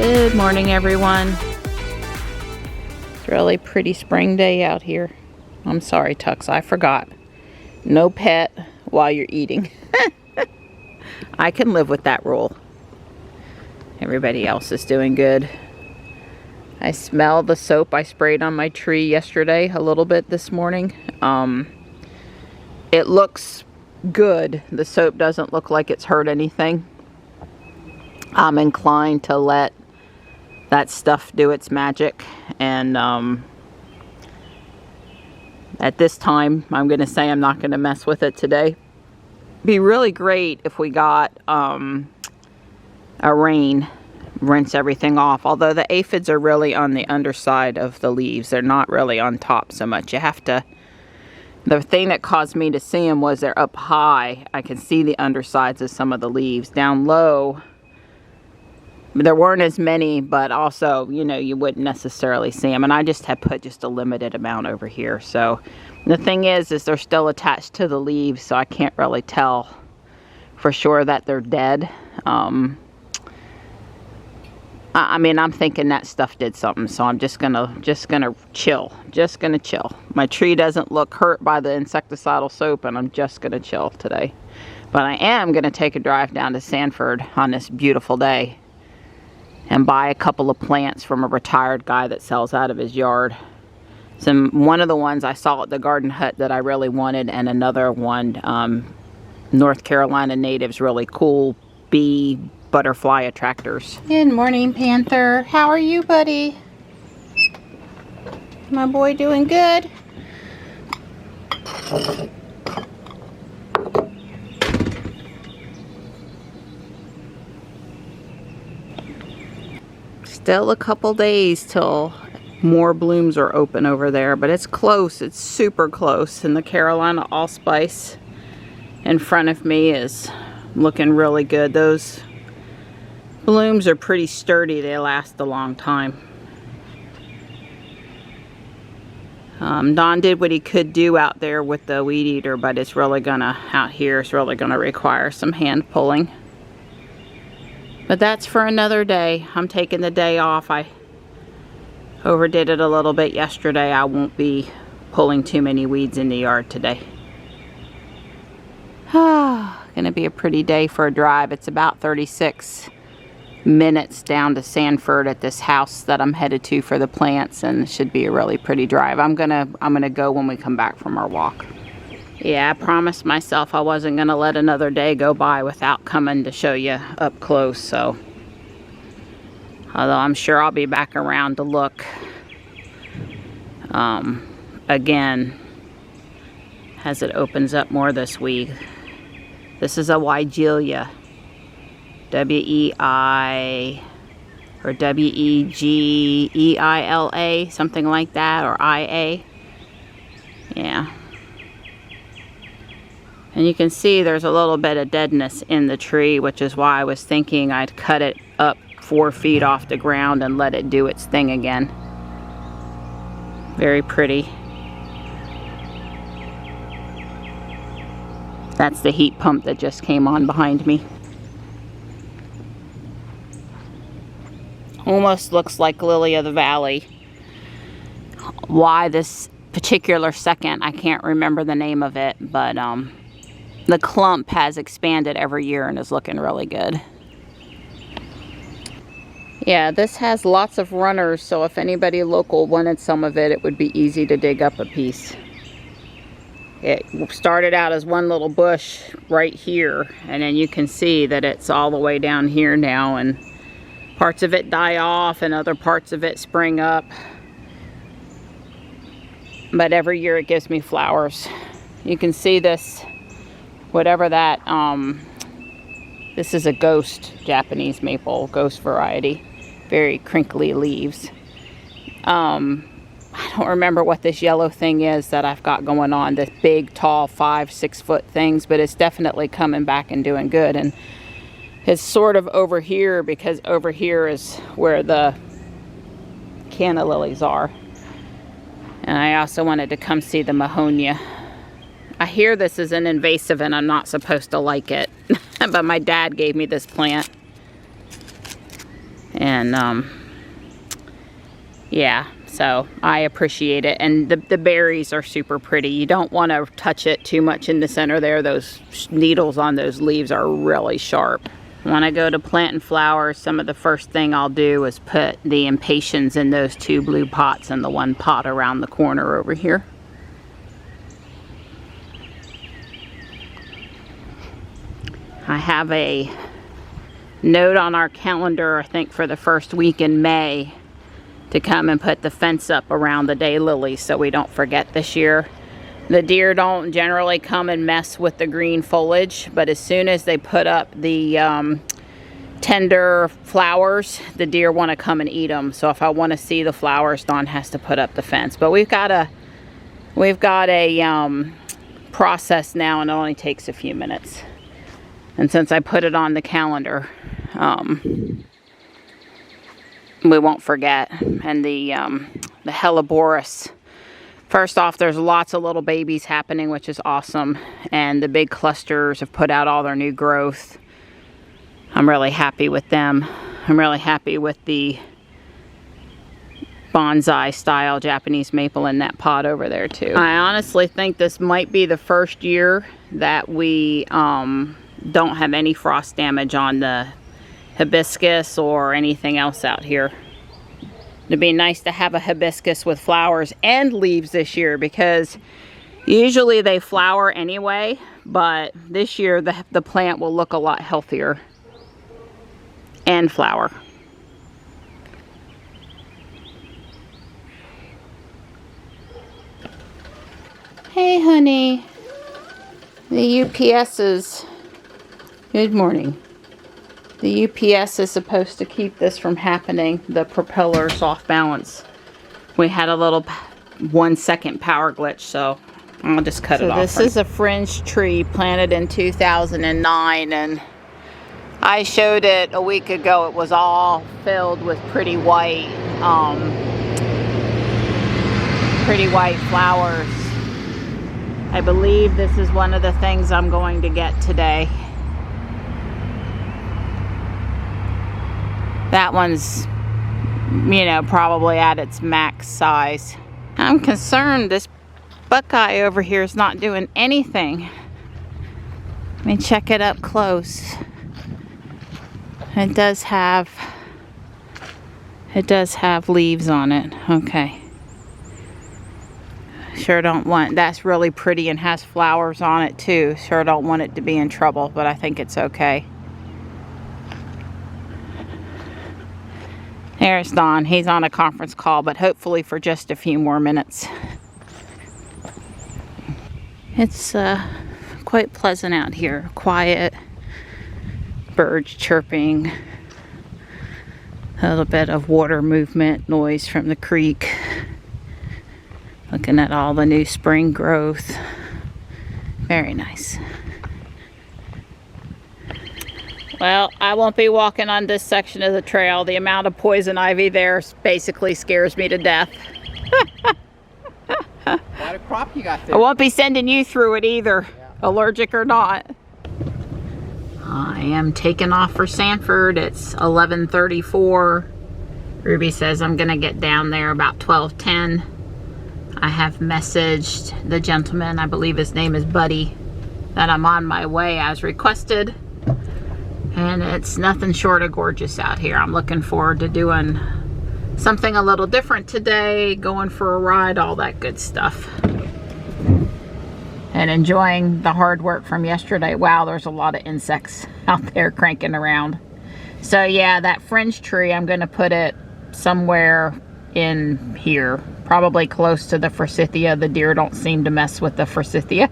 Good morning, everyone. It's a really pretty spring day out here. I'm sorry, Tux, I forgot. No pet while you're eating. I can live with that rule. Everybody else is doing good. I smell the soap I sprayed on my tree yesterday a little bit this morning. It looks good. The soap doesn't look like it's hurt anything. I'm inclined to let that stuff do its magic, and at this time I'm going to say I'm not going to mess with it today. Be really great if we got a rain, rinse everything off, although the aphids are really on the underside of the leaves. They're not really on top so much. You have to, the thing that caused me to see them was they're up high. I can see the undersides of some of the leaves. Down low there weren't as many, but also, you know, you wouldn't necessarily see them. And I just had put just a limited amount over here. So the thing is they're still attached to the leaves, so I can't really tell for sure that they're dead. I mean, I'm thinking that stuff did something, so I'm just gonna chill. Just gonna chill. My tree doesn't look hurt by the insecticidal soap, and I'm just gonna chill today. But I am gonna take a drive down to Sanford on this beautiful day and buy a couple of plants from a retired guy that sells out of his yard. One of the ones I saw at the garden hut that I really wanted, and another one, North Carolina natives, really cool bee butterfly attractors. Good morning, Panther. How are you, buddy? My boy doing good? Still a couple days till more blooms are open over there, but it's close. It's super close. And the Carolina allspice in front of me is looking really good. Those blooms are pretty sturdy. They last a long time. Don did what he could do out there with the weed eater, but it's really gonna, out here, it's really gonna require some hand pulling. But that's for another day. I'm taking the day off. I overdid it a little bit yesterday. I won't be pulling too many weeds in the yard today. Gonna be a pretty day for a drive. It's about 36 minutes down to Sanford at this house that I'm headed to for the plants, and it should be a really pretty drive. I'm gonna go when we come back from our walk. Yeah, I promised myself I wasn't gonna let another day go by without coming to show you up close, so although I'm sure I'll be back around to look again as it opens up more this week. This is a Weigelia, W-E-I or W-E-G-E-I-L-A, something like that, or I-A. Yeah. And you can see there's a little bit of deadness in the tree, which is why I was thinking I'd cut it up 4 feet off the ground and let it do its thing again. Very pretty. That's the heat pump that just came on behind me. Almost looks like Lily of the Valley. Why this particular second, I can't remember the name of it, but the clump has expanded every year and is looking really good. Yeah, this has lots of runners, so if anybody local wanted some of it, it would be easy to dig up a piece. It started out as one little bush right here, and then you can see that it's all the way down here now, and parts of it die off and other parts of it spring up. But every year it gives me flowers. You can see this, whatever that, this is a ghost Japanese maple, ghost variety. Very crinkly leaves. I don't remember what this yellow thing is that I've got going on, this big, tall, 5-6 foot things, but it's definitely coming back and doing good. And it's sort of over here, because over here is where the canna lilies are. And I also wanted to come see the Mahonia. I hear this is an invasive and I'm not supposed to like it. But my dad gave me this plant. And yeah, so I appreciate it. And the berries are super pretty. You don't want to touch it too much in the center there. Those needles on those leaves are really sharp. When I go to planting flowers, some of the first thing I'll do is put the impatiens in those 2 blue pots and the 1 pot around the corner over here. I have a note on our calendar, I think for the first week in May, to come and put the fence up around the daylilies so we don't forget this year. The deer don't generally come and mess with the green foliage, but as soon as they put up the tender flowers, the deer want to come and eat them. So if I want to see the flowers, Dawn has to put up the fence. But we've got a process now, and it only takes a few minutes. And since I put it on the calendar, we won't forget. And the Helleborus, first off, there's lots of little babies happening, which is awesome. And the big clusters have put out all their new growth. I'm really happy with them. I'm really happy with the bonsai style Japanese maple in that pot over there too. I honestly think this might be the first year that we don't have any frost damage on the hibiscus or anything else out here. It'd be nice to have a hibiscus with flowers and leaves this year, because usually they flower anyway, but this year the plant will look a lot healthier and flower. Hey honey, the UPS is, good morning. The UPS is supposed to keep this from happening, the propeller soft balance. We had a little 1-second power glitch, so I'll just cut it off. This is a fringe tree planted in 2009, and I showed it a week ago. It was all filled with pretty white flowers. I believe this is one of the things I'm going to get today. That one's, you know, probably at its max size. I'm concerned this buckeye over here is not doing anything. Let me check it up close. It does have leaves on it. Okay. Sure don't want, that's really pretty and has flowers on it too. Sure don't want it to be in trouble, but I think it's okay. There's Don. He's on a conference call, but hopefully for just a few more minutes. It's quite pleasant out here. Quiet. Birds chirping. A little bit of water movement, noise from the creek. Looking at all the new spring growth. Very nice. Well, I won't be walking on this section of the trail. The amount of poison ivy there basically scares me to death. What a crop you got there. I won't be sending you through it either, yeah. Allergic or not. I am taking off for Sanford. It's 11:34. Ruby says I'm gonna get down there about 12:10. I have messaged the gentleman, I believe his name is Buddy, that I'm on my way as requested. And it's nothing short of gorgeous out here. I'm looking forward to doing something a little different today, going for a ride, all that good stuff. And enjoying the hard work from yesterday. Wow, there's a lot of insects out there cranking around. So yeah, that fringe tree, I'm gonna put it somewhere in here. Probably close to the forsythia. The deer don't seem to mess with the forsythia.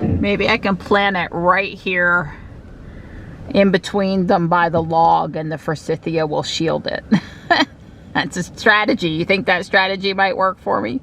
Maybe I can plant it right here in between them by the log, and the forsythia will shield it. That's a strategy. You think that strategy might work for me?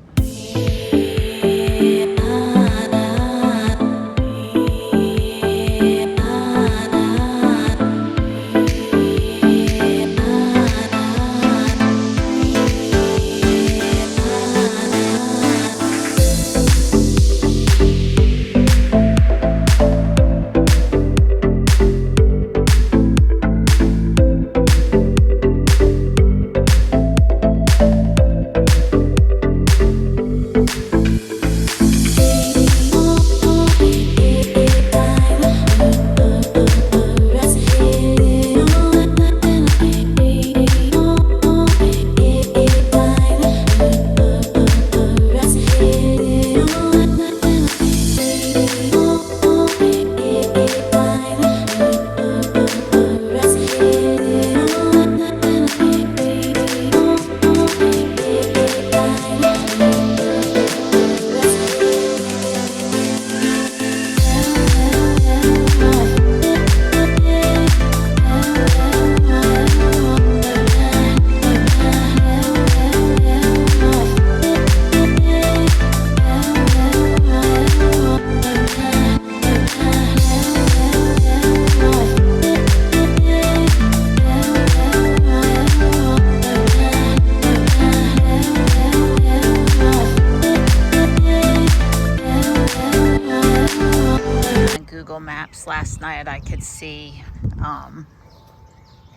outside, I could see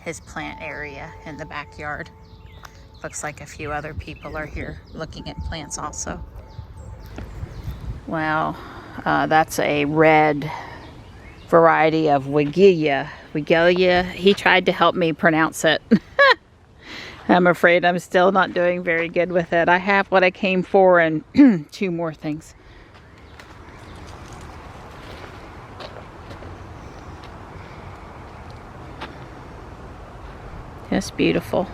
his plant area in the backyard. Looks like a few other people are here looking at plants also. Well, that's a red variety of Wigelia. He tried to help me pronounce it. I'm afraid I'm still not doing very good with it. I have what I came for and 2 more things. Just beautiful.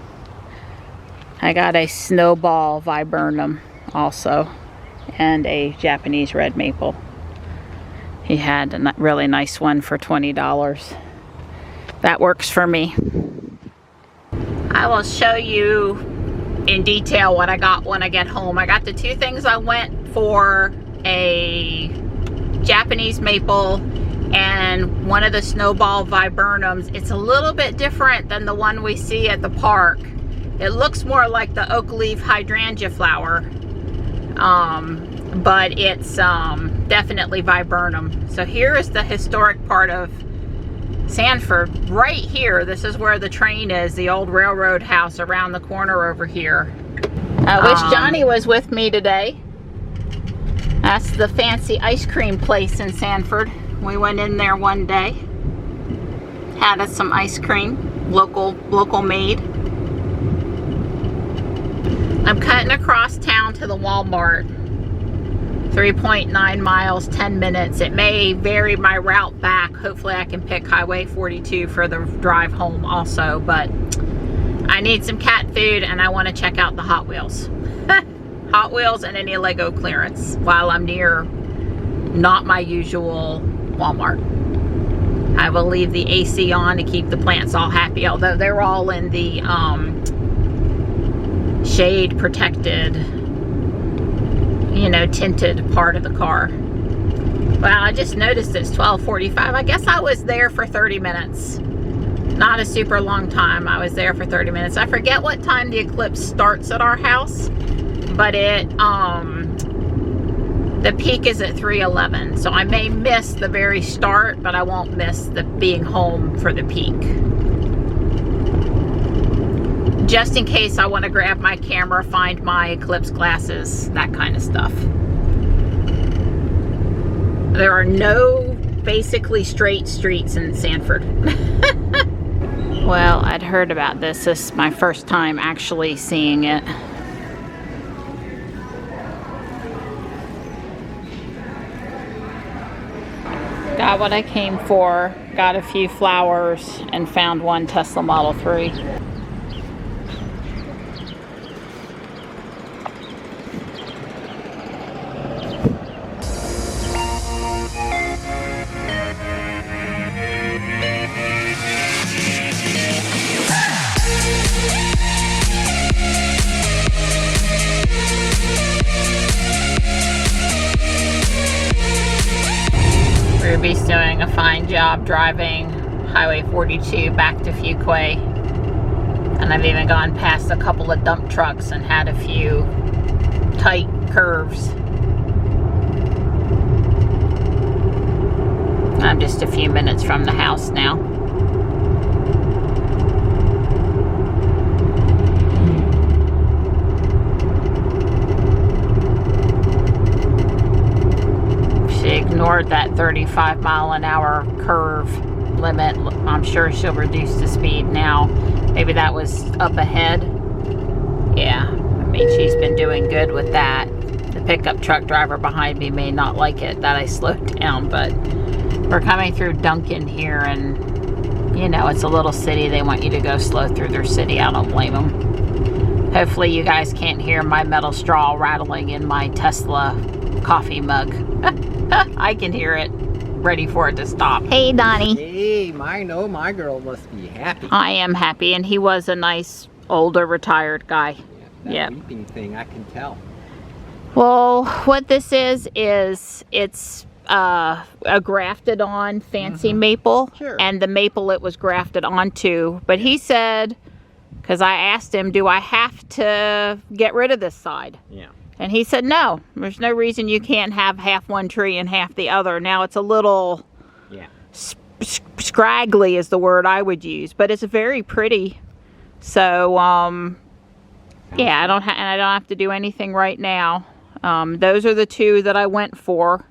I got a snowball viburnum also, and a Japanese red maple. He had a really nice one for $20. That works for me. I will show you in detail what I got when I get home. I got the 2 things I went for, a Japanese maple and one of the snowball viburnums. It's a little bit different than the one we see at the park. It looks more like the oak leaf hydrangea flower, but it's definitely viburnum. So here is the historic part of Sanford. Right here, this is where the train is, the old railroad house around the corner over here. I wish Johnny was with me today. That's the fancy ice cream place in Sanford. We went in there one day, had us some ice cream, local made. I'm cutting across town to the Walmart. 3.9 miles, 10 minutes. It may vary my route back. Hopefully I can pick Highway 42 for the drive home also, but I need some cat food and I want to check out the Hot Wheels. Hot Wheels and any Lego clearance while I'm near not my usual Walmart. I will leave the AC on to keep the plants all happy, although they're all in the shade protected, you know, tinted part of the car. Well, I just noticed it's 12:45. I guess I was there for 30 minutes. Not a super long time. I was there for 30 minutes. I forget what time the eclipse starts at our house, but the peak is at 3:11. So I may miss the very start, but I won't miss the being home for the peak. Just in case I want to grab my camera, find my eclipse glasses, that kind of stuff. There are no basically straight streets in Sanford. Well, I'd heard about this. This is my first time actually seeing it. Got what I came for, got a few flowers, and found one Tesla Model 3. Ruby's doing a fine job driving Highway 42 back to Fuquay. And I've even gone past a couple of dump trucks and had a few tight curves. I'm just a few minutes from the house now. Ignored that 35-mile-an-hour curve limit. I'm sure she'll reduce the speed now. Maybe that was up ahead. Yeah, I mean, she's been doing good with that. The pickup truck driver behind me may not like it that I slowed down, but we're coming through Duncan here, and you know, it's a little city. They want you to go slow through their city. I don't blame them. Hopefully you guys can't hear my metal straw rattling in my Tesla coffee mug. I can hear it, ready for it to stop. Hey, Donnie. Hey, my girl must be happy. I am happy, and he was a nice, older, retired guy. Yeah, that weeping thing, I can tell. Well, what this is it's a grafted on fancy maple. Sure. And the maple it was grafted onto. But he said, because I asked him, do I have to get rid of this side? Yeah. And he said, no, there's no reason you can't have half one tree and half the other. Now it's a little scraggly is the word I would use, but it's very pretty. So yeah, I don't have to do anything right now. Those are the two that I went for.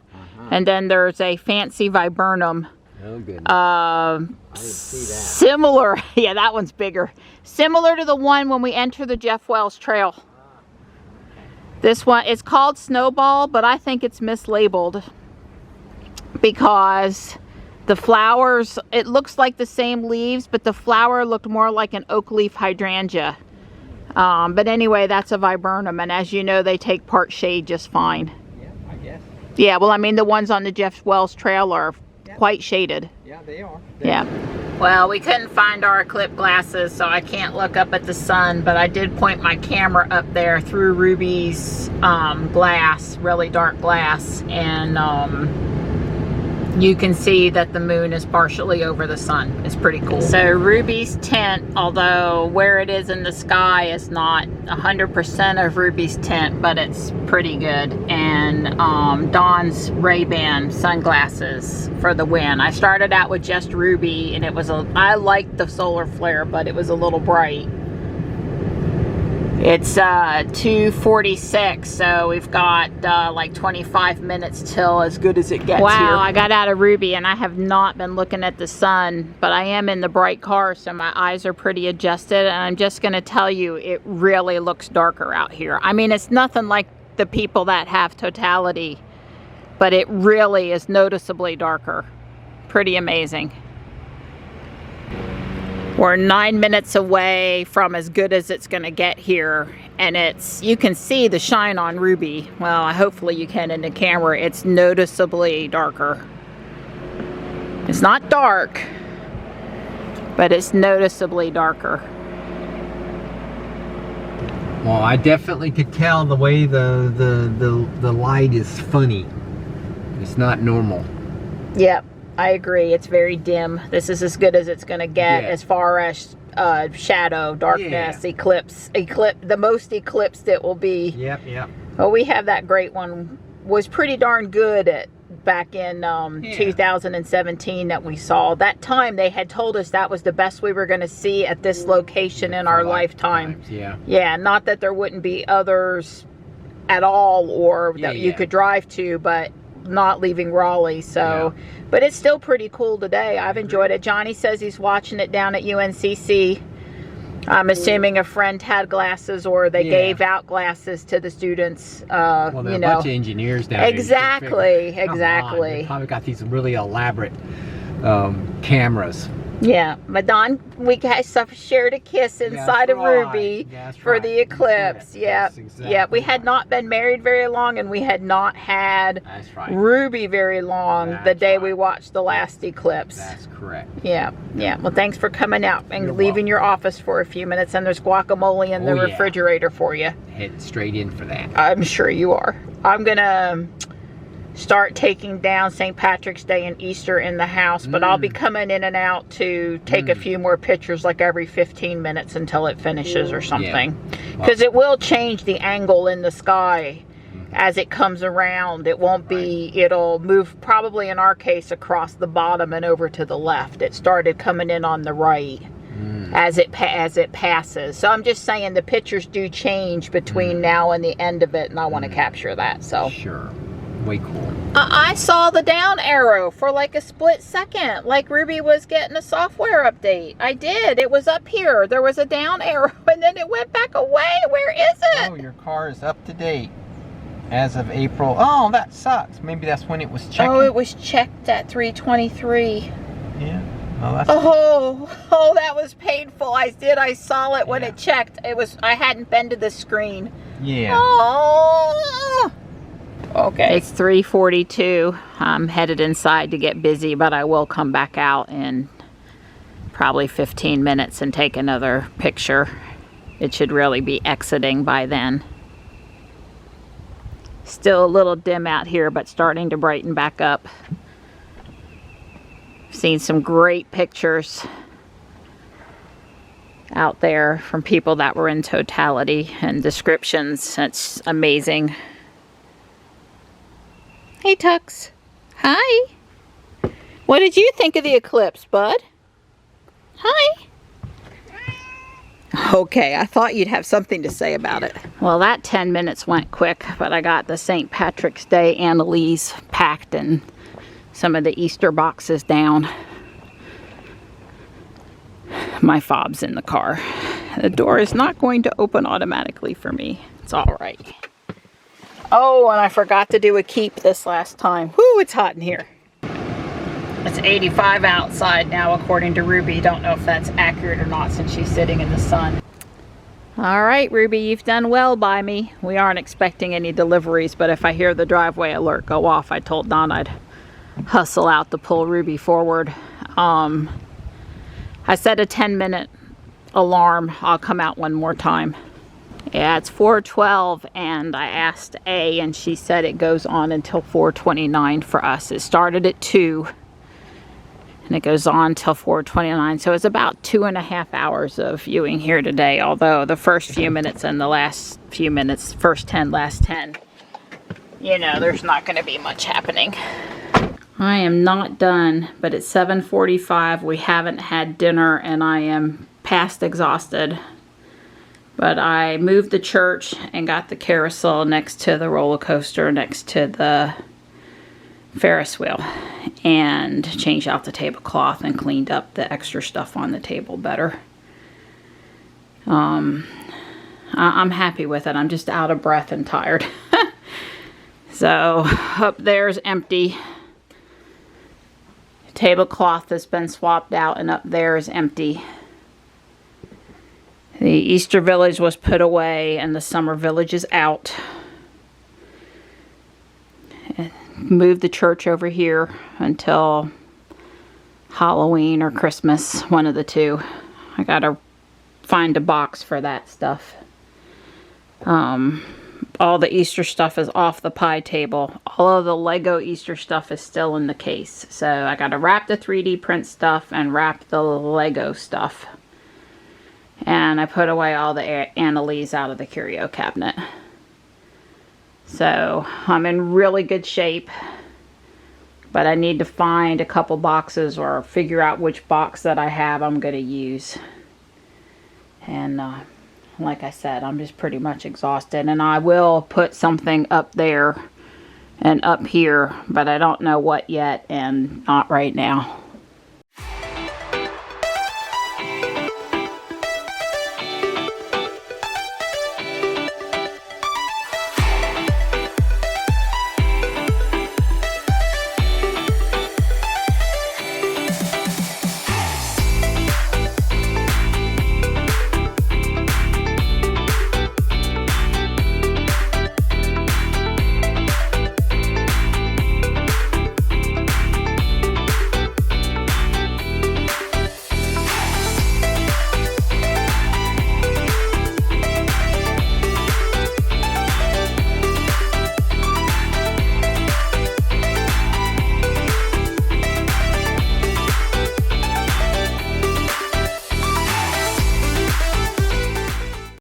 And then there's a fancy viburnum. Oh, goodness. I didn't see that. Similar, yeah, that one's bigger. Similar to the one when we enter the Jeff Wells Trail. This one, it's called Snowball, but I think it's mislabeled because the flowers, it looks like the same leaves, but the flower looked more like an oak leaf hydrangea. But anyway, that's a viburnum, and as you know, they take part shade just fine. Yeah, I guess. Yeah, well, I mean, the ones on the Jeff Wells Trail are quite shaded. Yeah, they are. Yeah. Well, we couldn't find our Eclipse glasses, so I can't look up at the sun, but I did point my camera up there through Ruby's glass, really dark glass, and you can see that the moon is partially over the sun. It's pretty cool. So Ruby's tint, although where it is in the sky is not 100% of Ruby's tint, but it's pretty good. And Dawn's Ray-Ban sunglasses for the win. I started out with just Ruby, and it was I liked the solar flare, but it was a little bright. It's 2:46, so we've got like 25 minutes till as good as it gets here. Wow, I got out of Ruby and I have not been looking at the sun, but I am in the bright car, so my eyes are pretty adjusted, and I'm just going to tell you, it really looks darker out here. I mean, it's nothing like the people that have totality, but it really is noticeably darker. Pretty amazing. We're 9 minutes away from as good as it's going to get here, and you can see the shine on Ruby. Well, hopefully you can in the camera. It's noticeably darker. It's not dark, but it's noticeably darker. Well, I definitely could tell the way the light is funny. It's not normal. Yep. I agree. It's very dim. This is as good as it's going to get as far as shadow, darkness, eclipse, the most eclipsed it will be. Yep. Well, we have that great one. Was pretty darn good back in 2017 that we saw. That time they had told us that was the best we were going to see at this location in our lifetime. Yeah, not that there wouldn't be others at all or that you could drive to, but not leaving Raleigh, so but it's still pretty cool today. I've enjoyed it. Johnny says he's watching it down at UNCC. I'm assuming a friend had glasses, or they gave out glasses to the students. Well, there are a bunch of engineers down exactly there. They probably got these really elaborate cameras. Yeah, Madon, we guys shared a kiss inside of Ruby for the eclipse. Yeah, yeah. We had not been married very long, and we had not had Ruby very long the day we watched the last eclipse. That's correct. Yeah, yeah. Well, thanks for coming out and leaving your office for a few minutes. And there's guacamole in the refrigerator for you. Head straight in for that. I'm sure you are. I'm gonna start taking down St. Patrick's Day and Easter in the house, but I'll be coming in and out to take a few more pictures like every 15 minutes until it finishes or something. Because it will change the angle in the sky as it comes around. It won't be, it'll move probably in our case across the bottom and over to the left. It started coming in on the right as it passes. So I'm just saying the pictures do change between now and the end of it, and I want to capture that. So sure. Way cool. I saw the down arrow for like a split second, like Ruby was getting a software update. I did. It was up here. There was a down arrow, and then it went back away. Where is it? Oh, your car is up to date as of April. Oh, that sucks. Maybe that's when it was checked. Oh, it was checked at 3:23. Yeah. Oh, that's oh, that was painful. I saw it when it checked. I hadn't been to the screen. Yeah. Oh. Okay. It's 3:42. I'm headed inside to get busy, but I will come back out in probably 15 minutes and take another picture. It should really be exiting by then. Still a little dim out here, but starting to brighten back up. Seen some great pictures out there from people that were in totality and descriptions. It's amazing. Hey, Tux. Hi. What did you think of the Eclipse, bud? Hi. Okay, I thought you'd have something to say about it. Well, that 10 minutes went quick, but I got the St. Patrick's Day Annalise packed and some of the Easter boxes down. My fob's in the car. The door is not going to open automatically for me. It's all right. Oh, and I forgot to do a keep this last time. Whoo, it's hot in here. It's 85 outside now, according to Ruby. Don't know if that's accurate or not since she's sitting in the sun. All right, Ruby, you've done well by me. We aren't expecting any deliveries, but if I hear the driveway alert go off, I told Don I'd hustle out to pull Ruby forward. I set a 10-minute alarm. I'll come out one more time. Yeah, it's 4:12, and I asked A, and she said it goes on until 4:29 for us. It started at 2. And it goes on till 4:29, so it's about 2.5 hours of viewing here today, although the first few minutes and the last few minutes, first 10, last 10, you know, there's not going to be much happening. I am not done, but it's 7:45. We haven't had dinner, and I am past exhausted. But I moved the church and got the carousel next to the roller coaster, next to the Ferris wheel, and changed out the tablecloth and cleaned up the extra stuff on the table better. I'm happy with it. I'm just out of breath and tired. So up there's empty. Tablecloth has been swapped out, and up there is empty. The Easter village was put away, and the summer village is out. Moved the church over here until Halloween or Christmas, one of the two. I gotta find a box for that stuff. All the Easter stuff is off the pie table. All of the Lego Easter stuff is still in the case. So I gotta wrap the 3D print stuff and wrap the Lego stuff. And I put away all the Annalise out of the curio cabinet. So I'm in really good shape, but I need to find a couple boxes or figure out which box that I have I'm going to use. And like I said, I'm just pretty much exhausted, and I will put something up there and up here, but I don't know what yet, and not right now.